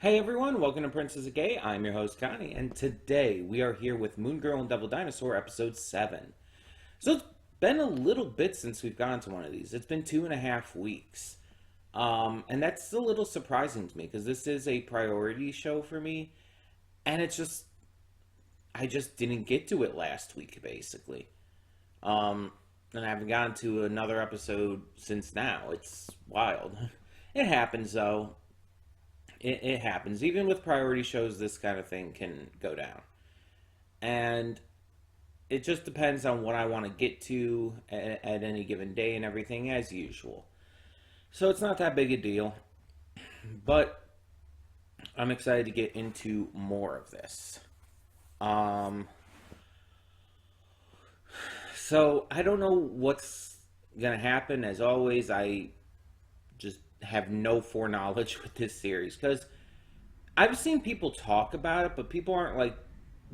Hey everyone, welcome to Princess of Gay. I'm your host Connie, and today we are here with Moon Girl and Devil Dinosaur episode 7. So it's been a little bit since we've gone to one of these. It's been 2.5 weeks. And that's a little surprising to me because this is a priority show for me, and I just didn't get to it last week, basically. Um, and I haven't gotten to another episode since now. It's wild. It happens though. It happens. Even with priority shows, this kind of thing can go down. And it just depends on what I want to get to at any given day and everything, as usual. So it's not that big a deal. But I'm excited to get into more of this. Um, so I don't know what's going to happen. As always, I just have no foreknowledge with this series because I've seen people talk about it, but people aren't like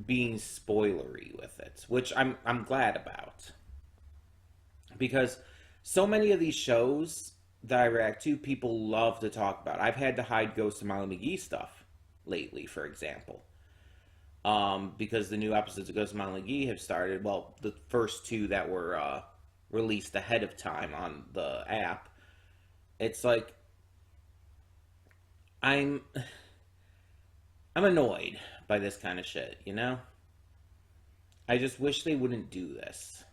being spoilery with it, which I'm glad about because so many of these shows that I react to, people love to talk about. I've had to hide Ghost of Molly McGee stuff lately, for example, because the new episodes of Ghost of Molly McGee have started. Well, the first two that were released ahead of time on the app. It's like I'm I'm annoyed by this kind of shit, you know? I just wish they wouldn't do this.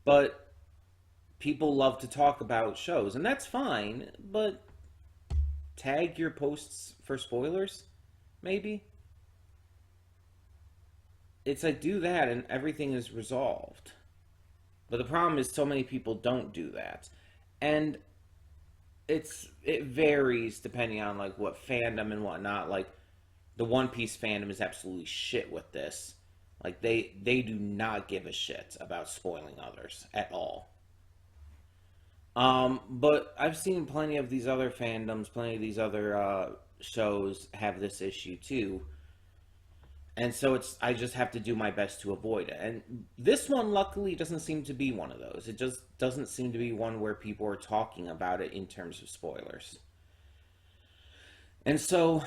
But people love to talk about shows, and that's fine, but tag your posts for spoilers, maybe? It's like do that and everything is resolved. But the problem is so many people don't do that. And it varies depending on like what fandom and whatnot. Like the One Piece fandom is absolutely shit with this. Like they do not give a shit about spoiling others at all. But I've seen plenty of these other fandoms, plenty of these other shows have this issue too. And so I just have to do my best to avoid it. And this one luckily doesn't seem to be one of those. It just doesn't seem to be one where people are talking about it in terms of spoilers. And so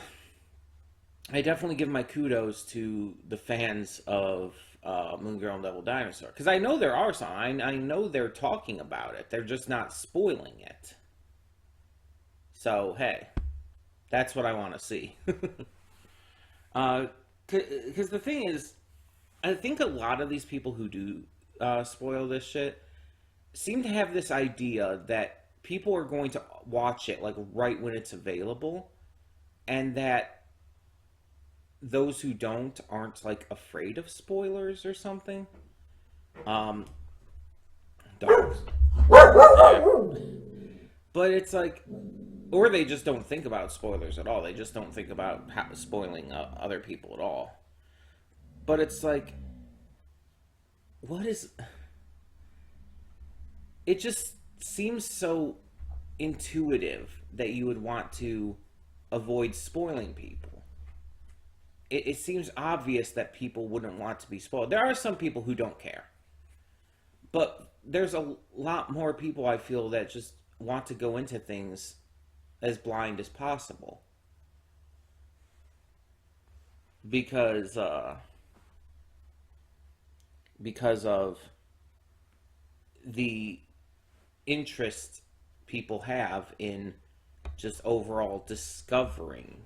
I definitely give my kudos to the fans of Moon Girl and Devil Dinosaur because I know there are some. I know they're talking about it. They're just not spoiling it. So hey, that's what I want to see. Because the thing is, I think a lot of these people who do spoil this shit seem to have this idea that people are going to watch it like right when it's available, and that those who don't aren't like afraid of spoilers or something. Um, Dogs. Yeah. But it's like, or they just don't think about spoilers at all. They just don't think about spoiling other people at all. But it's like, what is? It just seems so intuitive that you would want to avoid spoiling people. It seems obvious that people wouldn't want to be spoiled. There are some people who don't care, but there's a lot more people I feel that just want to go into things as blind as possible because because of the interest people have in just overall discovering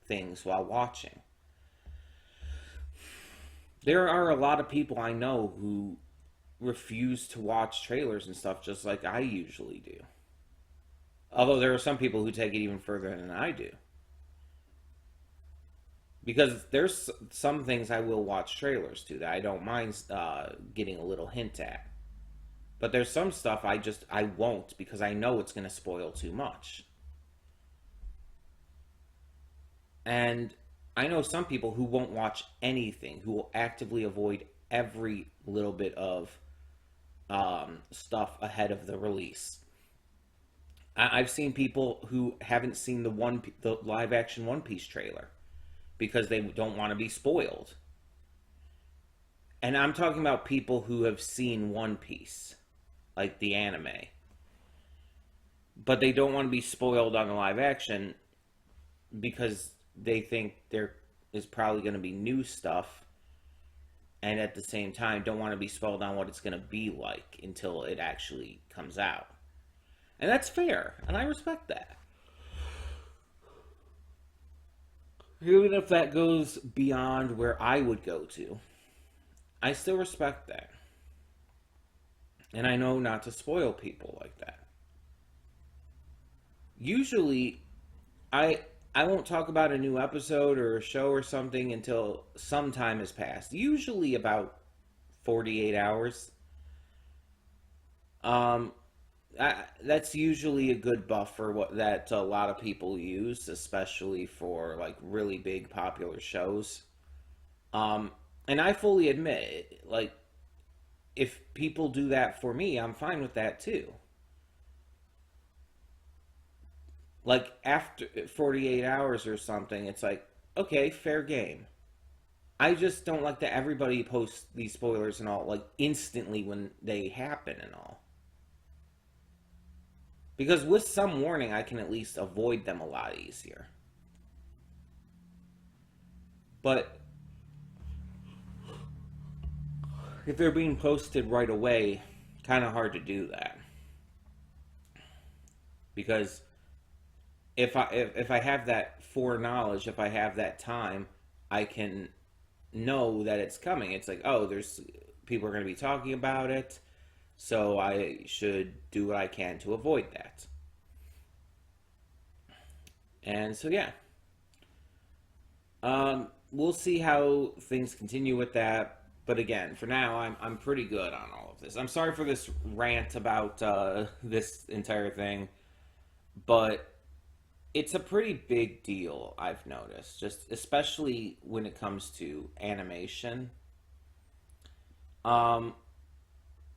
things while watching. There are a lot of people I know who refuse to watch trailers and stuff just like I usually do. Although there are some people who take it even further than I do. Because there's some things I will watch trailers to that I don't mind getting a little hint at. But there's some stuff I won't because I know it's going to spoil too much. And I know some people who won't watch anything, who will actively avoid every little bit of stuff ahead of the release. I've seen people who haven't seen the live action One Piece trailer because they don't want to be spoiled. And I'm talking about people who have seen One Piece, like the anime, but they don't want to be spoiled on the live action, because they think there is probably going to be new stuff, and at the same time don't want to be spoiled on what it's going to be like until it actually comes out. And that's fair, and I respect that. Even if that goes beyond where I would go to, I still respect that. And I know not to spoil people like that. Usually, I I won't talk about a new episode or a show or something until some time has passed. Usually about 48 hours. Um, that's usually a good buffer what that a lot of people use, especially for like really big popular shows. Um, and I fully admit, like if people do that for me, I'm fine with that too. Like after 48 hours or something, it's like, okay, fair game. I just don't like that everybody posts these spoilers and all like instantly when they happen and all. Because with some warning, I can at least avoid them a lot easier. But if they're being posted right away, kind of hard to do that. Because if I have that foreknowledge, if I have that time, I can know that it's coming. It's like, oh, there's people are going to be talking about it, so I should do what I can to avoid that. And so yeah, we'll see how things continue with that. But again, for now, I'm pretty good on all of this. I'm sorry for this rant about this entire thing, but it's a pretty big deal, I've noticed, just especially when it comes to animation. Um,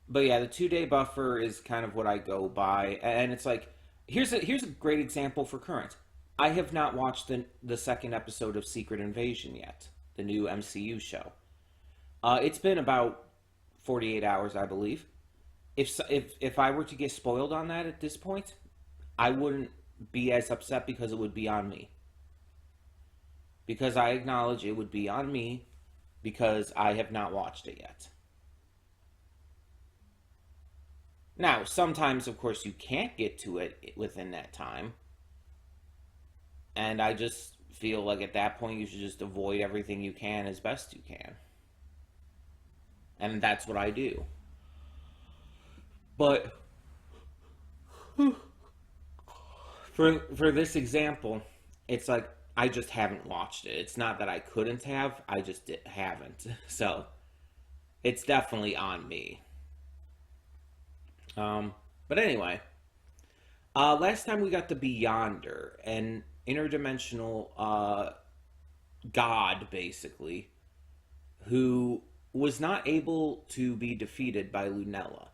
but yeah, the 2 day buffer is kind of what I go by, and it's like here's a great example for current. I have not watched the second episode of Secret Invasion yet, the new MCU show. It's been about 48 hours, I believe. If I were to get spoiled on that at this point, I wouldn't be as upset because it would be on me. Because I acknowledge it would be on me because I have not watched it yet. Now, sometimes, of course, you can't get to it within that time. And I just feel like at that point you should just avoid everything you can as best you can. And that's what I do. But for this example, it's like I just haven't watched it. It's not that I couldn't have, I just haven't. So it's definitely on me. But anyway, last time we got the Beyonder, an interdimensional god, basically, who was not able to be defeated by Lunella.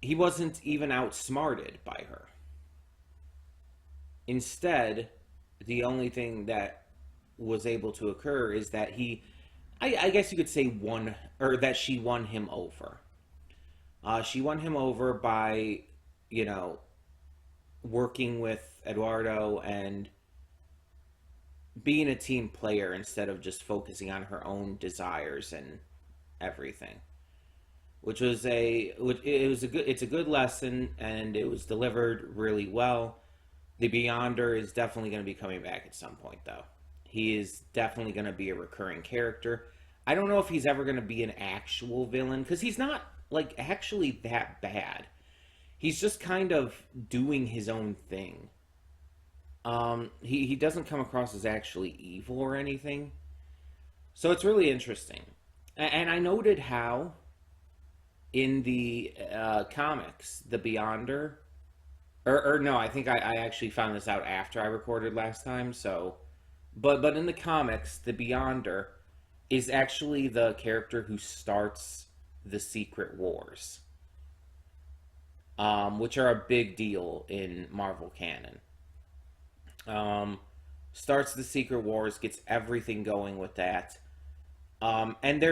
He wasn't even outsmarted by her. Instead, the only thing that was able to occur is that I guess you could say won, or that she won him over. She won him over by, you know, working with Eduardo and being a team player instead of just focusing on her own desires and everything. It's a good lesson, and it was delivered really well. The Beyonder is definitely going to be coming back at some point, though. He is definitely going to be a recurring character. I don't know if he's ever going to be an actual villain, because he's not, like, actually that bad. He's just kind of doing his own thing. He doesn't come across as actually evil or anything. So it's really interesting. And I noted how in the comics, the Beyonder, or no, I think I actually found this out after I recorded last time. So, but in the comics, the Beyonder is actually the character who starts the Secret Wars, which are a big deal in Marvel canon. Starts the Secret Wars, gets everything going with that. And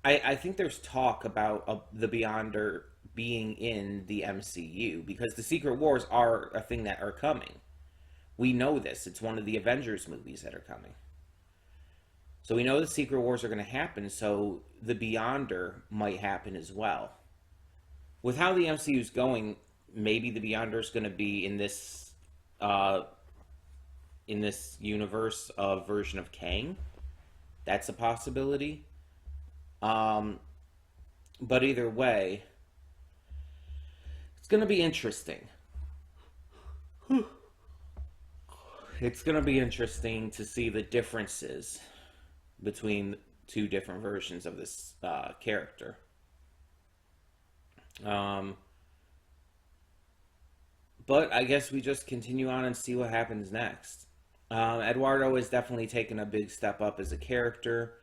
I think there's talk about the Beyonder being in the MCU because the Secret Wars are a thing that are coming. We know this. It's one of the Avengers movies that are coming. So we know the Secret Wars are going to happen, so the Beyonder might happen as well. With how the MCU is going, maybe the Beyonder is going to be uh, in this universe of version of Kang. That's a possibility. Um, but either way, it's going to be interesting. It's going to be interesting to see the differences between two different versions of this character. Um, but I guess we just continue on and see what happens next. Eduardo has definitely taken a big step up as a character.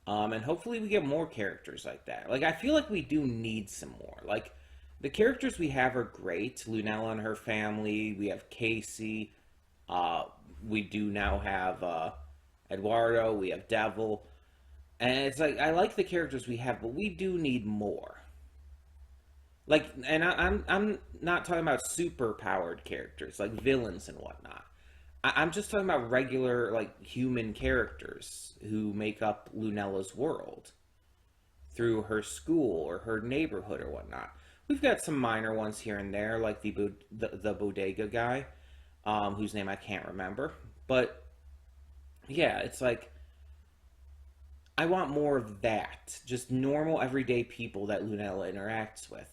And hopefully we get more characters like that. Like, I feel like we do need some more. Like, the characters we have are great. Lunella and her family. We have Casey. We do now have Eduardo. We have Devil. And it's like, I like the characters we have, but we do need more. Like, and I'm not talking about super powered characters, like villains and whatnot. I'm just talking about regular, like, human characters who make up Lunella's world through her school or her neighborhood or whatnot. We've got some minor ones here and there, like the bodega guy, whose name I can't remember. But yeah, it's like I want more of that. Just normal, everyday people that Lunella interacts with.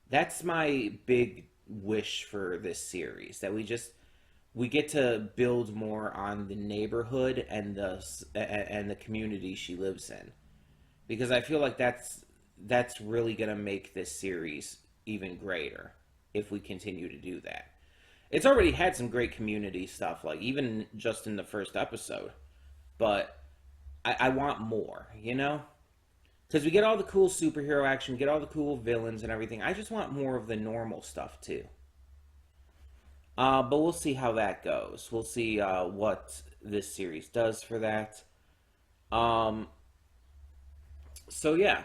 That's my big wish for this series. That we get to build more on the neighborhood and the community she lives in, because I feel like that's really gonna make this series even greater if we continue to do that. It's already had some great community stuff, like even just in the first episode, but I want more, you know? Because we get all the cool superhero action, we get all the cool villains and everything. I just want more of the normal stuff too. But we'll see how that goes. We'll see what this series does for that. Um, so yeah,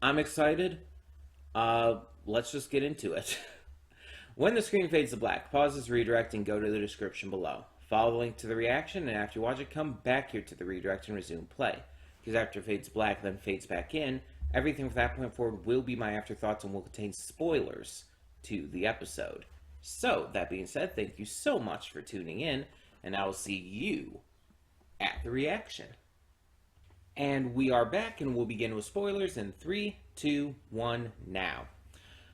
I'm excited. Let's just get into it. When the screen fades to black, pause this redirect and go to the description below. Follow the link to the reaction, and after you watch it, come back here to the redirect and resume play. Because after it fades black, then fades back in, everything from that point forward will be my afterthoughts and will contain spoilers to the episode. So, that being said, thank you so much for tuning in, and I will see you at the reaction. And we are back, and we'll begin with spoilers in 3, 2, 1, now.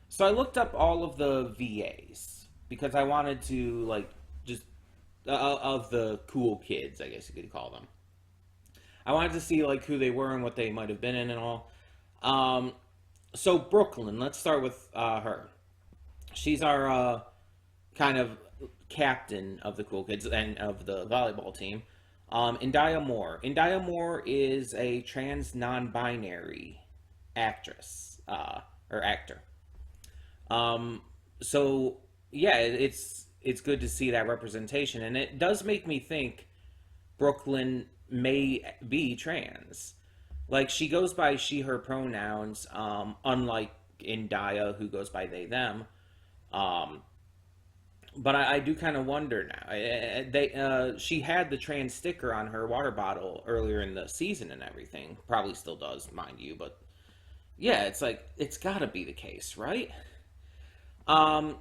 So I looked up all of the VAs, because I wanted to, like, just, of the cool kids, I guess you could call them. I wanted to see, like, who they were and what they might have been in and all. So Brooklyn, let's start with her. She's our kind of captain of the cool kids and of the volleyball team. Indaya Moore. Indaya Moore is a trans non-binary actress or actor. So yeah, it's good to see that representation, and it does make me think Brooklyn may be trans. Like, she goes by she, her pronouns, unlike Indaya, who goes by they, them. But I do kind of wonder now. She had the trans sticker on her water bottle earlier in the season and everything. Probably still does, mind you. But yeah, it's like, it's got to be the case, right? I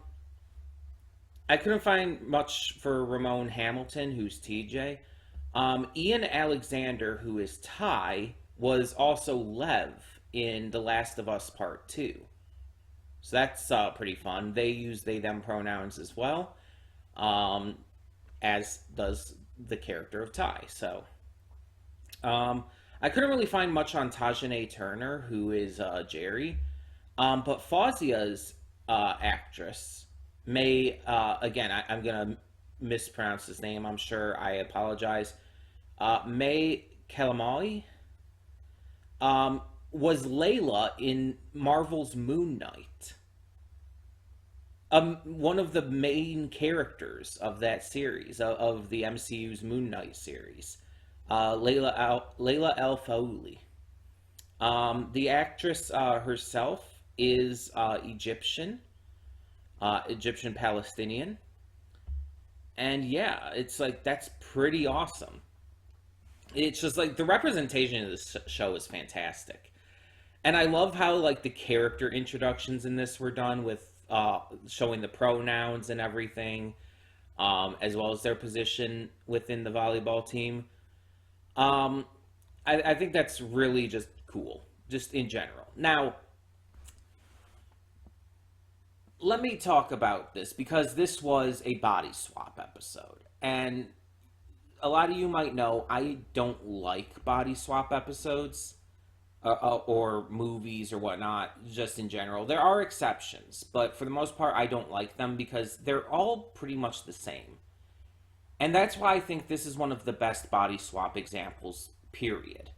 couldn't find much for Ramon Hamilton, who's TJ. Ian Alexander, who is Ty, was also Lev in The Last of Us Part 2. So that's pretty fun. They use they, them pronouns as well, as does the character of Ty. So I couldn't really find much on Tajane Turner, who is Jerry. But Fauzia's actress, May, again, I'm going to mispronounce his name, I'm sure. I apologize. May Kalamali was Layla in Marvel's Moon Knight. One of the main characters of that series, of the MCU's Moon Knight series. Layla Al Faouli. The actress herself is Egyptian Palestinian. And yeah, it's like that's pretty awesome. It's just like the representation of this show is fantastic. And I love how like the character introductions in this were done with showing the pronouns and everything, as well as their position within the volleyball team. Um, I think that's really just cool, just in general. Now, let me talk about this because this was a body swap episode. And a lot of you might know I don't like body swap episodes or movies or whatnot, just in general. There are exceptions, but for the most part, I don't like them because they're all pretty much the same. And that's why I think this is one of the best body swap examples, period.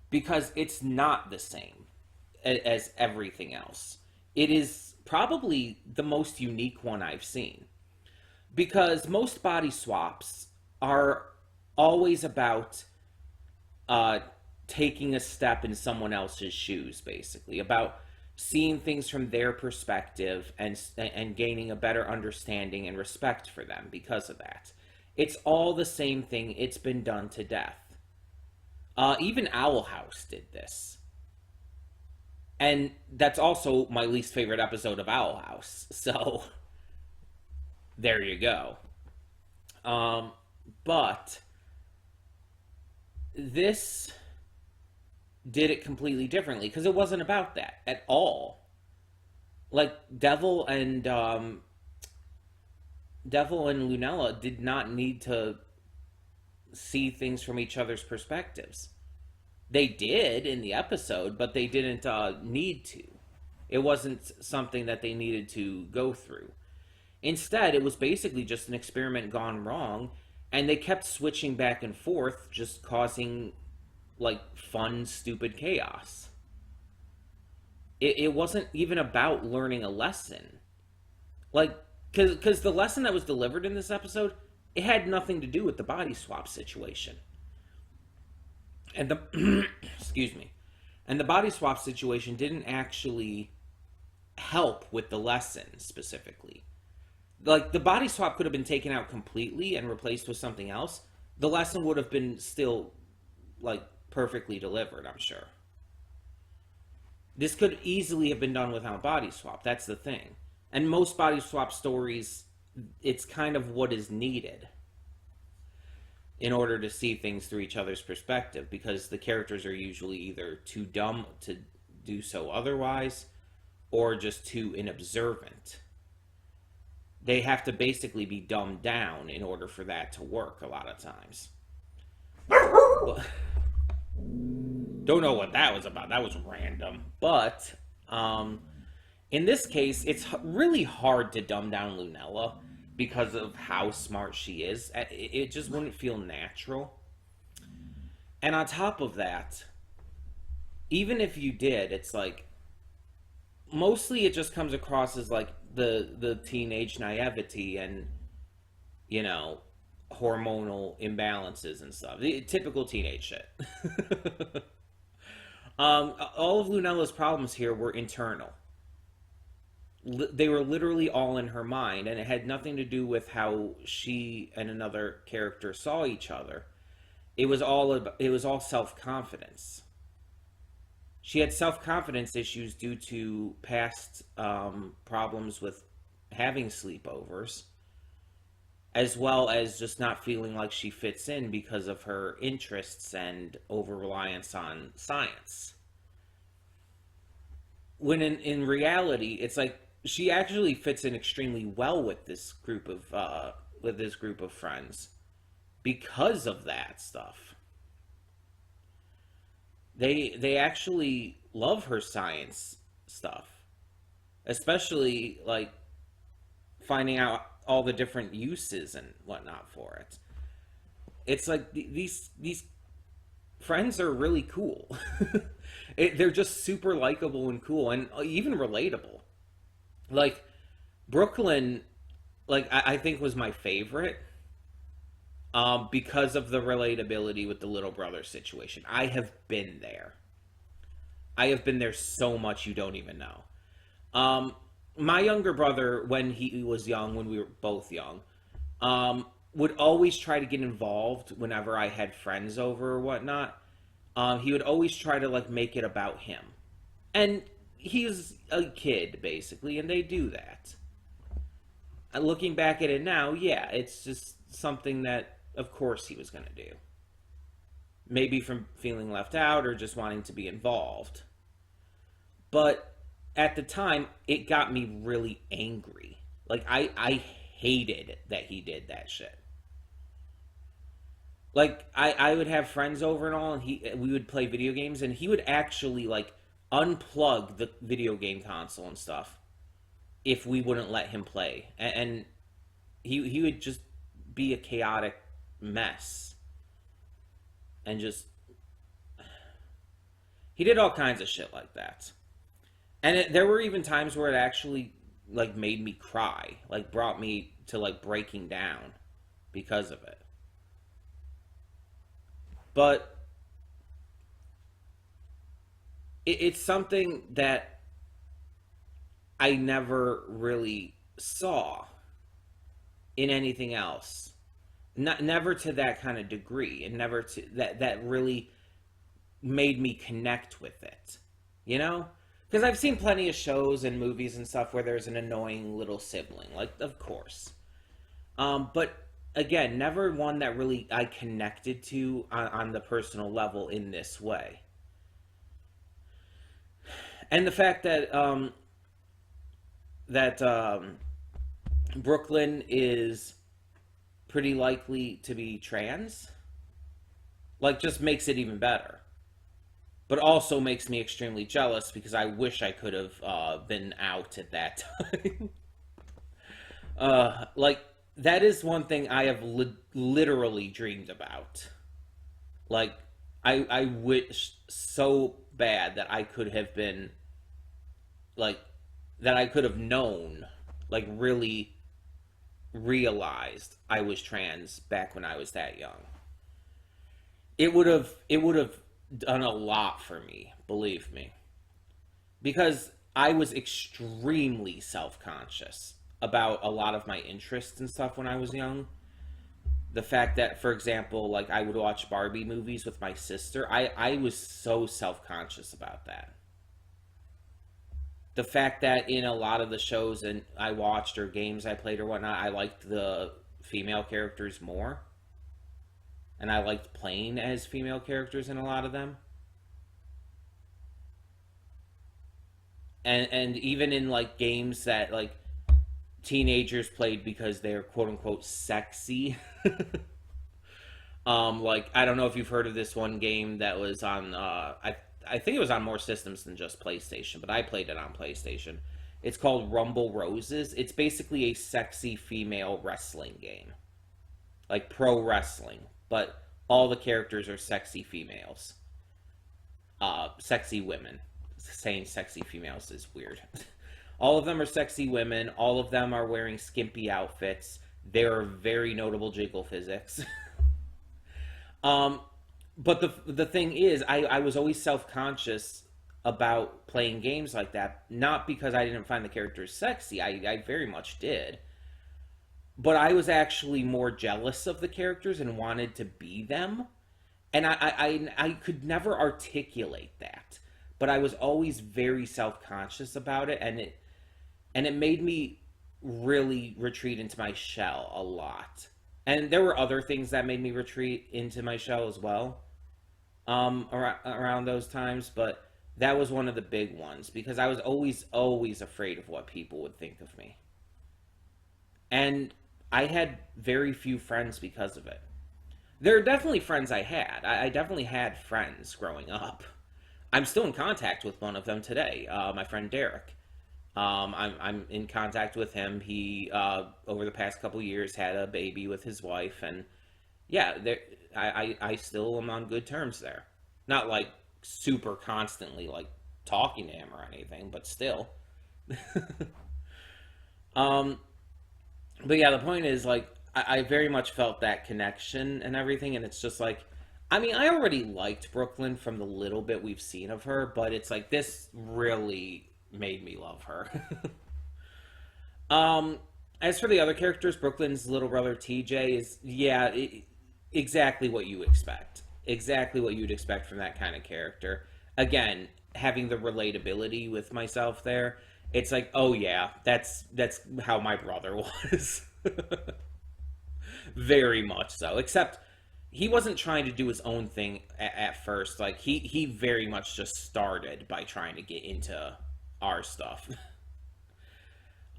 Because it's not the same as everything else. It is probably the most unique one I've seen. Because most body swaps are always about uh, taking a step in someone else's shoes, basically, about seeing things from their perspective and gaining a better understanding and respect for them because of that. It's all the same thing. It's been done to death. Even Owl House did this. And that's also my least favorite episode of Owl House. So, there you go. But this did it completely differently because it wasn't about that at all. Like Devil and Lunella did not need to see things from each other's perspectives. They did in the episode, but they didn't need to. It wasn't something that they needed to go through. Instead, it was basically just an experiment gone wrong, and they kept switching back and forth, just causing like fun, stupid chaos. It wasn't even about learning a lesson. Like, because the lesson that was delivered in this episode, it had nothing to do with the body swap situation. And the excuse me. And the body swap situation didn't actually help with the lesson specifically. Like the body swap could have been taken out completely and replaced with something else. The lesson would have been still like perfectly delivered, I'm sure. This could easily have been done without body swap. That's the thing. And most body swap stories, it's kind of what is needed in order to see things through each other's perspective, because the characters are usually either too dumb to do so otherwise or just too inobservant. They have to basically be dumbed down in order for that to work a lot of times. Don't know what that was about. That was random. But in this case, it's really hard to dumb down Lunella because of how smart she is. It just wouldn't feel natural. And on top of that, even if you did, it's like mostly it just comes across as like the teenage naivety and, you know, hormonal imbalances and stuff. The typical teenage shit. All of Lunella's problems here were internal. They were literally all in her mind, and it had nothing to do with how she and another character saw each other. It was all self-confidence. She had self-confidence issues due to past problems with having sleepovers, as well as just not feeling like she fits in because of her interests and over-reliance on science. When in reality, it's like she actually fits in extremely well with this group of friends because of that stuff. They actually love her science stuff, especially like finding out all the different uses and whatnot for it. It's like these friends are really cool. They're just super likable and cool, and even relatable. Like Brooklyn, like I think was my favorite. Because of the relatability with the little brother situation. I have been there. I have been there so much you don't even know. My younger brother, when he was young, when we were both young, would always try to get involved whenever I had friends over or whatnot. He would always try to like make it about him, and he's a kid basically, and they do that. Looking back at it now, yeah, it's just something that, of course, he was going to do. Maybe from feeling left out or just wanting to be involved. But at the time, it got me really angry. Like, I hated that he did that shit. Like, I would have friends over and all, and we would play video games, and he would actually, like, unplug the video game console and stuff if we wouldn't let him play. And he would just be a chaotic mess. And just... He did all kinds of shit like that. And there were even times where it actually, like, made me cry. Like, brought me to, like, breaking down because of it. But it's something that I never really saw in anything else. Never to that kind of degree, and never to that really made me connect with it. You know? Because I've seen plenty of shows and movies and stuff where there's an annoying little sibling, like, of course. But again, never one that really I connected to on the personal level in this way. And the fact that Brooklyn is pretty likely to be trans, like, just makes it even better. But also makes me extremely jealous because I wish I could have been out at that time. Like, that is one thing I have literally dreamed about. Like, I wish so bad that I could have been, like, that I could have known, like, really realized I was trans back when I was that young. It would have done a lot for me, believe me. Because I was extremely self-conscious about a lot of my interests and stuff when I was young. The fact that, for example, like, I would watch Barbie movies with my sister, I was so self-conscious about that. The fact that in a lot of the shows and I watched or games I played or whatnot, I liked the female characters more. And I liked playing as female characters in a lot of them. And even in, like, games that, like, teenagers played because they're quote unquote sexy. Like, I don't know if you've heard of this one game that was on I think it was on more systems than just PlayStation, but I played it on PlayStation. It's called Rumble Roses. It's basically a sexy female wrestling game. Like pro wrestling, but all the characters are sexy females. Sexy women. Saying sexy females is weird. All of them are sexy women. All of them are wearing skimpy outfits. There are very notable jiggle physics. But the thing is, I was always self-conscious about playing games like that. Not because I didn't find the characters sexy. I very much did. But I was actually more jealous of the characters and wanted to be them. And I could never articulate that. But I was always very self-conscious about it. And it made me really retreat into my shell a lot. And there were other things that made me retreat into my shell as well, around those times, but that was one of the big ones because I was always afraid of what people would think of me. And I had very few friends because of it. There are definitely friends I had. I definitely had friends growing up. I'm still in contact with one of them today, my friend Derek. I'm in contact with him. He over the past couple years had a baby with his wife, and yeah, I still am on good terms there. Not like super constantly like talking to him or anything, but still. But yeah, the point is, like, I very much felt that connection and everything, and it's just like, I mean, I already liked Brooklyn from the little bit we've seen of her, but it's like this really made me love her. As for the other characters, Brooklyn's little brother TJ is, yeah, exactly what you expect. Exactly what you'd expect from that kind of character. Again, having the relatability with myself there, it's like, oh yeah, that's how my brother was. Very much so. Except he wasn't trying to do his own thing at first. Like he very much just started by trying to get into our stuff.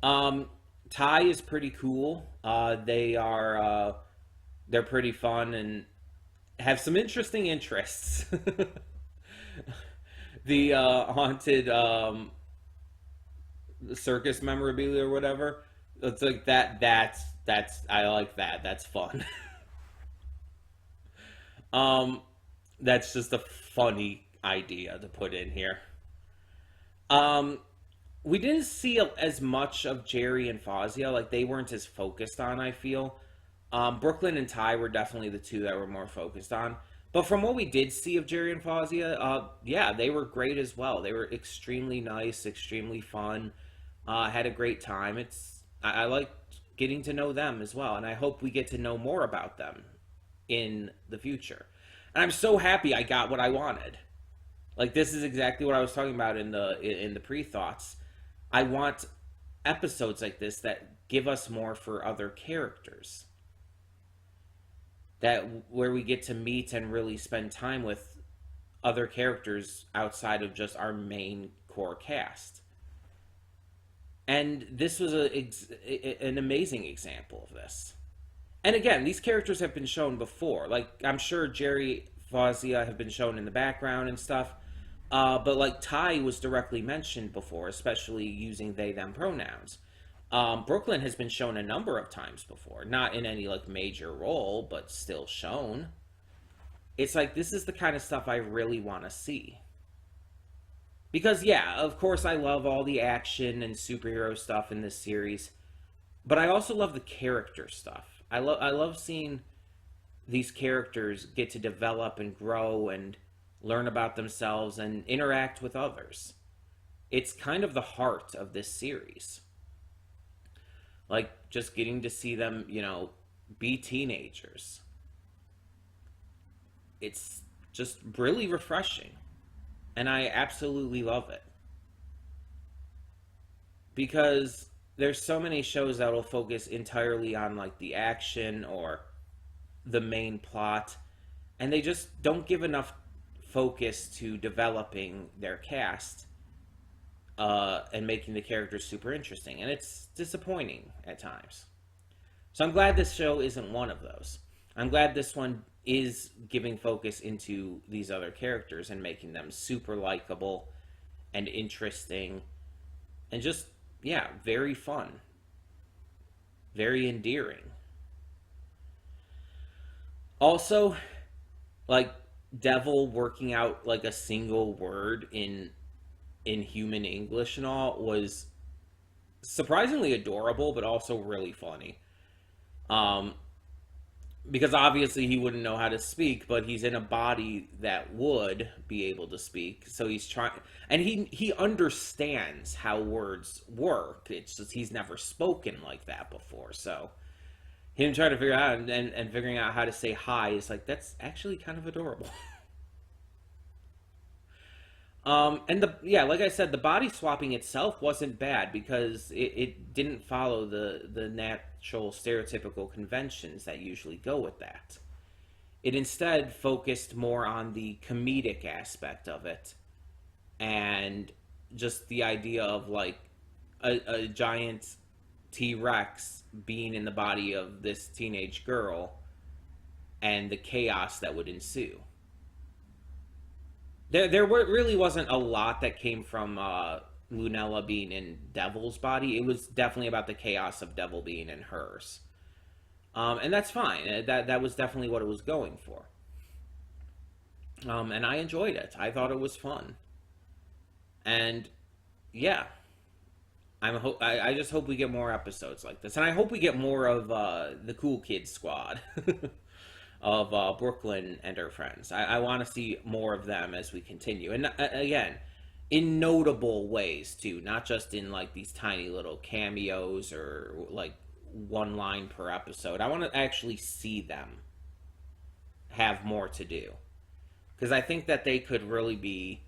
Um, Ty is pretty cool. They're pretty fun and have some interesting interests. The haunted circus memorabilia or whatever. It's like that. That's I like that. That's fun. um, that's just a funny idea to put in here. Um, we didn't see as much of Jerry and Fazia. Like they weren't as focused on. I feel. Brooklyn and Ty were definitely the two that were more focused on. But from what we did see of Jerry and Fazia, yeah, they were great as well. They were extremely nice, extremely fun. Had a great time. I liked getting to know them as well, and I hope we get to know more about them in the future. And I'm so happy I got what I wanted. Like this is exactly what I was talking about in the pre thoughts. I want episodes like this that give us more for other characters. That where we get to meet and really spend time with other characters outside of just our main core cast. And this was an amazing example of this. And again, these characters have been shown before. Like I'm sure Jerry Fazia have been shown in the background and stuff. But like Ty was directly mentioned before, especially using they them pronouns. Brooklyn has been shown a number of times before, not in any like major role, but still shown. It's like this is the kind of stuff I really want to see. Because yeah, of course I love all the action and superhero stuff in this series, but I also love the character stuff. I love seeing these characters get to develop and grow and learn about themselves and interact with others. It's kind of the heart of this series. Like just getting to see them, be teenagers. It's just really refreshing. And I absolutely love it. Because there's so many shows that will focus entirely on like the action or the main plot, and they just don't give enough focus to developing their cast and making the characters super interesting, and it's disappointing at times. So I'm glad this show isn't one of those. I'm glad this one is giving focus into these other characters and making them super likable and interesting and just, yeah, very fun. Very endearing. Also, like Devil working out like a single word in human English and all was surprisingly adorable, but also really funny. Um, because obviously he wouldn't know how to speak, but he's in a body that would be able to speak. So he's trying, and he understands how words work. It's just he's never spoken like that before. So him trying to figure out and figuring out how to say hi is like that's actually kind of adorable. And like I said, the body swapping itself wasn't bad because it didn't follow the natural stereotypical conventions that usually go with that. It instead focused more on the comedic aspect of it and just the idea of like a giant T-Rex being in the body of this teenage girl and the chaos that would ensue. Really wasn't a lot that came from Lunella being in Devil's body. It was definitely about the chaos of Devil being in hers. And that's fine. That was definitely what it was going for. And I enjoyed it. I thought it was fun. And yeah, I just hope we get more episodes like this. And I hope we get more of the Cool Kids squad. Of Brooklyn and her friends. I want to see more of them as we continue. And again, in notable ways too, not just in like these tiny little cameos or like one line per episode. I want to actually see them have more to do. Because I think that they could really be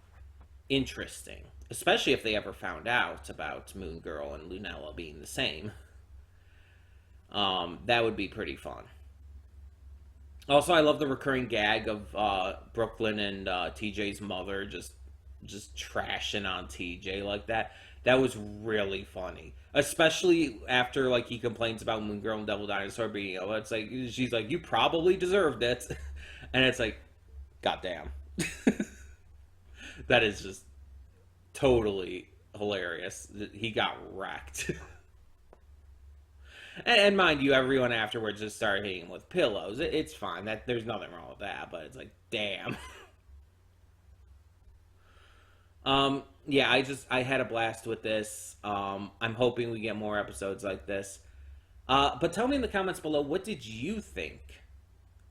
interesting. Especially if they ever found out about Moon Girl and Lunella being the same. That would be pretty fun. Also, I love the recurring gag of Brooklyn and TJ's mother just trashing on TJ like that. That was really funny, especially after like he complains about Moon Girl and Devil Dinosaur being, it's like she's like, you probably deserved it, and it's like, goddamn, that is just totally hilarious. He got wrecked. And mind you, everyone afterwards just started hitting him with pillows. It's fine. There's nothing wrong with that, but it's like, damn. Yeah, I had a blast with this. I'm hoping we get more episodes like this. But tell me in the comments below, what did you think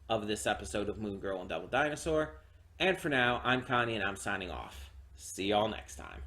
of this episode of Moon Girl and Devil Dinosaur? And for now, I'm Connie and I'm signing off. See y'all next time.